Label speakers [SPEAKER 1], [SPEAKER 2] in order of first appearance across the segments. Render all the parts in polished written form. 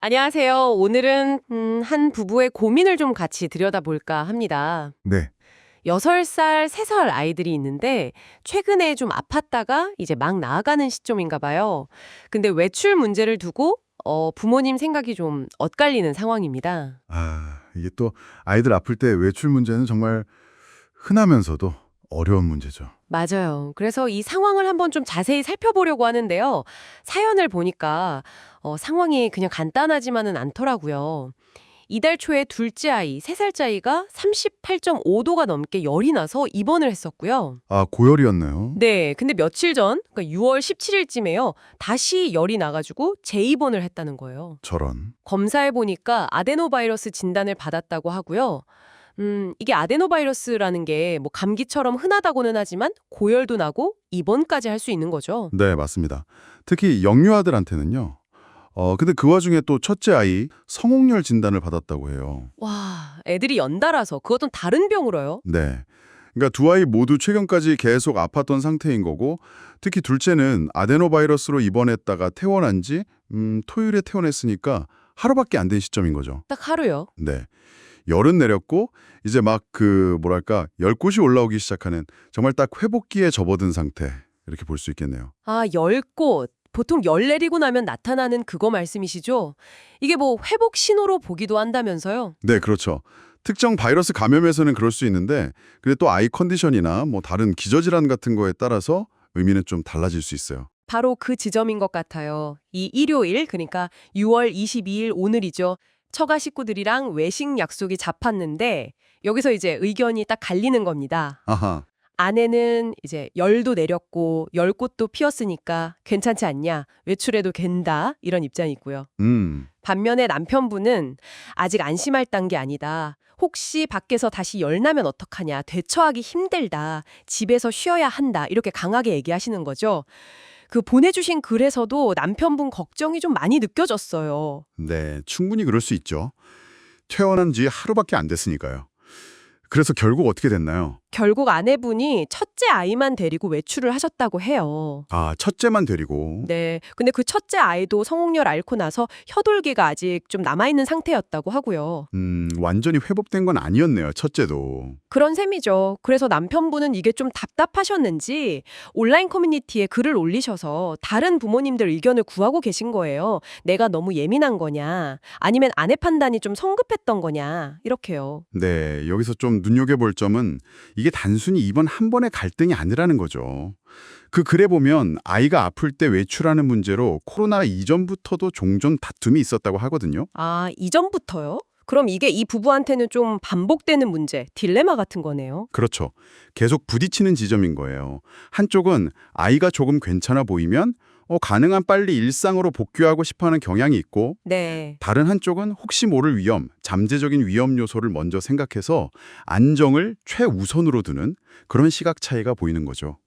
[SPEAKER 1] 안녕하세요. 오늘은 한 부부의 고민을 좀 같이 들여다볼까 합니다.
[SPEAKER 2] 네.
[SPEAKER 1] 6살, 3살 아이들이 있는데 최근에 좀 아팠다가 이제 막 나아가는 시점인가 봐요. 근데 외출 문제를 두고 부모님 생각이 좀 엇갈리는 상황입니다.
[SPEAKER 2] 이게 또 아이들 아플 때 외출 문제는 정말 흔하면서도 어려운 문제죠.
[SPEAKER 1] 맞아요. 그래서 이 상황을 한번 좀 자세히 살펴보려고 하는데요. 사연을 보니까 상황이 그냥 간단하지만은 않더라고요. 이달 초에 둘째 아이, 3살짜리가 38.5도가 넘게 열이 나서 입원을 했었고요.
[SPEAKER 2] 고열이었나요?
[SPEAKER 1] 네, 근데 며칠 전, 그러니까 6월 17일쯤에요. 다시 열이 나가지고 재입원을 했다는 거예요.
[SPEAKER 2] 저런.
[SPEAKER 1] 검사해보니까 아데노바이러스 진단을 받았다고 하고요. 이게 아데노바이러스라는 게 뭐 감기처럼 흔하다고는 하지만 고열도 나고 입원까지 할 수 있는 거죠.
[SPEAKER 2] 네, 맞습니다. 특히 영유아들한테는요. 근데 그 와중에 또 첫째 아이 성홍열 진단을 받았다고 해요.
[SPEAKER 1] 와, 애들이 연달아서 그것도 다른 병으로요.
[SPEAKER 2] 네. 그러니까 두 아이 모두 최근까지 계속 아팠던 상태인 거고, 특히 둘째는 아데노바이러스로 입원했다가 퇴원한 지 토요일에 퇴원했으니까 하루밖에 안 된 시점인 거죠.
[SPEAKER 1] 딱 하루요.
[SPEAKER 2] 네. 열은 내렸고 이제 막 뭐랄까 열꽃이 올라오기 시작하는 정말 딱 회복기에 접어든 상태 이렇게 볼 수 있겠네요.
[SPEAKER 1] 아, 열꽃. 보통 열 내리고 나면 나타나는 그거 말씀이시죠? 이게 뭐 회복 신호로 보기도 한다면서요?
[SPEAKER 2] 네, 그렇죠. 특정 바이러스 감염에서는 그럴 수 있는데 근데 또 아이 컨디션이나 뭐 다른 기저질환 같은 거에 따라서 의미는 좀 달라질 수 있어요.
[SPEAKER 1] 바로 그 지점인 것 같아요. 이 일요일, 그러니까 6월 22일 오늘이죠. 처가 식구들이랑 외식 약속이 잡혔는데 여기서 이제 의견이 딱 갈리는 겁니다.
[SPEAKER 2] 아하.
[SPEAKER 1] 아내는 이제 열도 내렸고 열꽃도 피었으니까 괜찮지 않냐, 외출해도 된다 이런 입장이 있고요. 반면에 남편분은 아직 안심할 단계 아니다. 혹시 밖에서 다시 열 나면 어떡하냐, 대처하기 힘들다, 집에서 쉬어야 한다 이렇게 강하게 얘기하시는 거죠. 그 보내주신 글에서도 남편분 걱정이 좀 많이 느껴졌어요.
[SPEAKER 2] 네, 충분히 그럴 수 있죠. 퇴원한 지 하루밖에 안 됐으니까요. 그래서 결국 어떻게 됐나요?
[SPEAKER 1] 결국 아내분이 첫째 아이만 데리고 외출을 하셨다고 해요.
[SPEAKER 2] 첫째만 데리고.
[SPEAKER 1] 네. 근데 그 첫째 아이도 성홍열 앓고 나서 혀돌기가 아직 좀 남아있는 상태였다고 하고요.
[SPEAKER 2] 완전히 회복된 건 아니었네요, 첫째도.
[SPEAKER 1] 그런 셈이죠. 그래서 남편분은 이게 좀 답답하셨는지 온라인 커뮤니티에 글을 올리셔서 다른 부모님들 의견을 구하고 계신 거예요. 내가 너무 예민한 거냐, 아니면 아내 판단이 좀 성급했던 거냐, 이렇게요.
[SPEAKER 2] 네, 여기서 좀 눈여겨볼 점은 이게 단순히 이번 한 번의 갈등이 아니라는 거죠. 그 글에 보면 아이가 아플 때 외출하는 문제로 코로나 이전부터도 종종 다툼이 있었다고 하거든요.
[SPEAKER 1] 아, 이전부터요? 그럼 이게 이 부부한테는 좀 반복되는 문제, 딜레마 같은 거네요.
[SPEAKER 2] 그렇죠. 계속 부딪히는 지점인 거예요. 한쪽은 아이가 조금 괜찮아 보이면 가능한 빨리 일상으로 복귀하고 싶어하는 경향이 있고
[SPEAKER 1] 네.
[SPEAKER 2] 다른 한쪽은 혹시 모를 위험, 잠재적인 위험 요소를 먼저 생각해서 안정을 최우선으로 두는 그런 시각 차이가 보이는 거죠.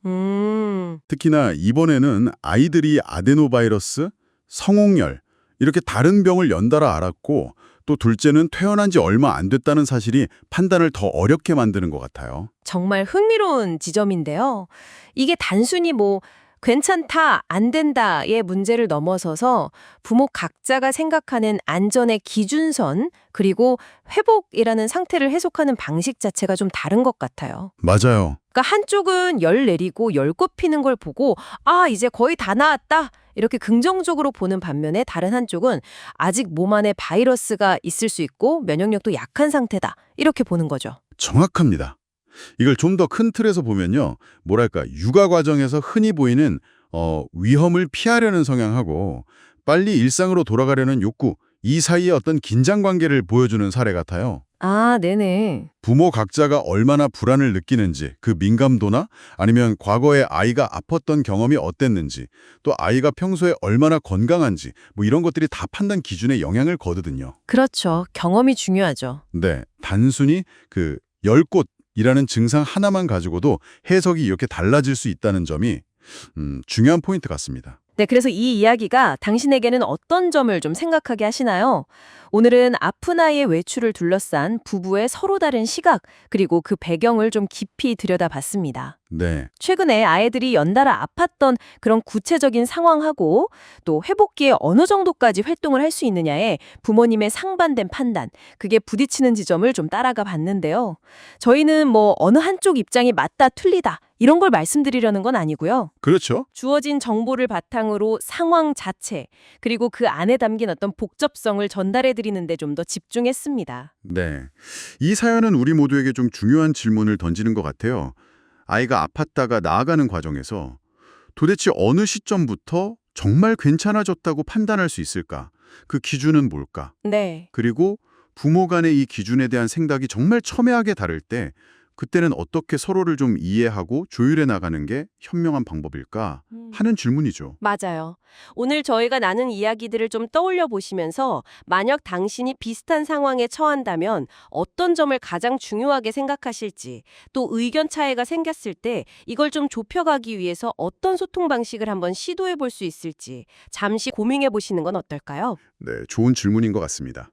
[SPEAKER 2] 특히나 이번에는 아이들이 아데노바이러스, 성홍열 이렇게 다른 병을 연달아 앓았고 또 둘째는 퇴원한 지 얼마 안 됐다는 사실이 판단을 더 어렵게 만드는 것 같아요.
[SPEAKER 1] 정말 흥미로운 지점인데요. 이게 단순히 뭐 괜찮다, 안 된다의 문제를 넘어서서 부모 각자가 생각하는 안전의 기준선, 그리고 회복이라는 상태를 해석하는 방식 자체가 좀 다른 것 같아요.
[SPEAKER 2] 맞아요.
[SPEAKER 1] 그러니까 한쪽은 열 내리고 열꽃 피는 걸 보고 아, 이제 거의 다 나았다, 이렇게 긍정적으로 보는 반면에 다른 한쪽은 아직 몸 안에 바이러스가 있을 수 있고 면역력도 약한 상태다, 이렇게 보는 거죠.
[SPEAKER 2] 정확합니다. 이걸 좀 더 큰 틀에서 보면요. 뭐랄까, 육아 과정에서 흔히 보이는 위험을 피하려는 성향하고 빨리 일상으로 돌아가려는 욕구, 이 사이의 어떤 긴장 관계를 보여주는 사례 같아요.
[SPEAKER 1] 아, 네네.
[SPEAKER 2] 부모 각자가 얼마나 불안을 느끼는지, 그 민감도나 아니면 과거에 아이가 아팠던 경험이 어땠는지, 또 아이가 평소에 얼마나 건강한지, 뭐 이런 것들이 다 판단 기준에 영향을 거두거든요.
[SPEAKER 1] 그렇죠. 경험이 중요하죠.
[SPEAKER 2] 네, 단순히 그 열꽃이라는 증상 하나만 가지고도 해석이 이렇게 달라질 수 있다는 점이 중요한 포인트 같습니다.
[SPEAKER 1] 네, 그래서 이 이야기가 당신에게는 어떤 점을 좀 생각하게 하시나요? 오늘은 아픈 아이의 외출을 둘러싼 부부의 서로 다른 시각, 그리고 그 배경을 좀 깊이 들여다봤습니다.
[SPEAKER 2] 네.
[SPEAKER 1] 최근에 아이들이 연달아 아팠던 그런 구체적인 상황하고 또 회복기에 어느 정도까지 활동을 할 수 있느냐에 부모님의 상반된 판단, 그게 부딪히는 지점을 좀 따라가 봤는데요. 저희는 뭐 어느 한쪽 입장이 맞다, 틀리다 이런 걸 말씀드리려는 건 아니고요.
[SPEAKER 2] 그렇죠.
[SPEAKER 1] 주어진 정보를 바탕으로 상황 자체, 그리고 그 안에 담긴 어떤 복잡성을 전달해 드리는 데 좀 더 집중했습니다.
[SPEAKER 2] 네. 이 사연은 우리 모두에게 좀 중요한 질문을 던지는 것 같아요. 아이가 아팠다가 나아가는 과정에서 도대체 어느 시점부터 정말 괜찮아졌다고 판단할 수 있을까? 그 기준은 뭘까?
[SPEAKER 1] 네.
[SPEAKER 2] 그리고 부모 간의 이 기준에 대한 생각이 정말 첨예하게 다를 때 그때는 어떻게 서로를 좀 이해하고 조율해 나가는 게 현명한 방법일까 하는 질문이죠.
[SPEAKER 1] 맞아요. 오늘 저희가 나눈 이야기들을 좀 떠올려 보시면서 만약 당신이 비슷한 상황에 처한다면 어떤 점을 가장 중요하게 생각하실지, 또 의견 차이가 생겼을 때 이걸 좀 좁혀가기 위해서 어떤 소통 방식을 한번 시도해 볼 수 있을지 잠시 고민해 보시는 건 어떨까요?
[SPEAKER 2] 네, 좋은 질문인 것 같습니다.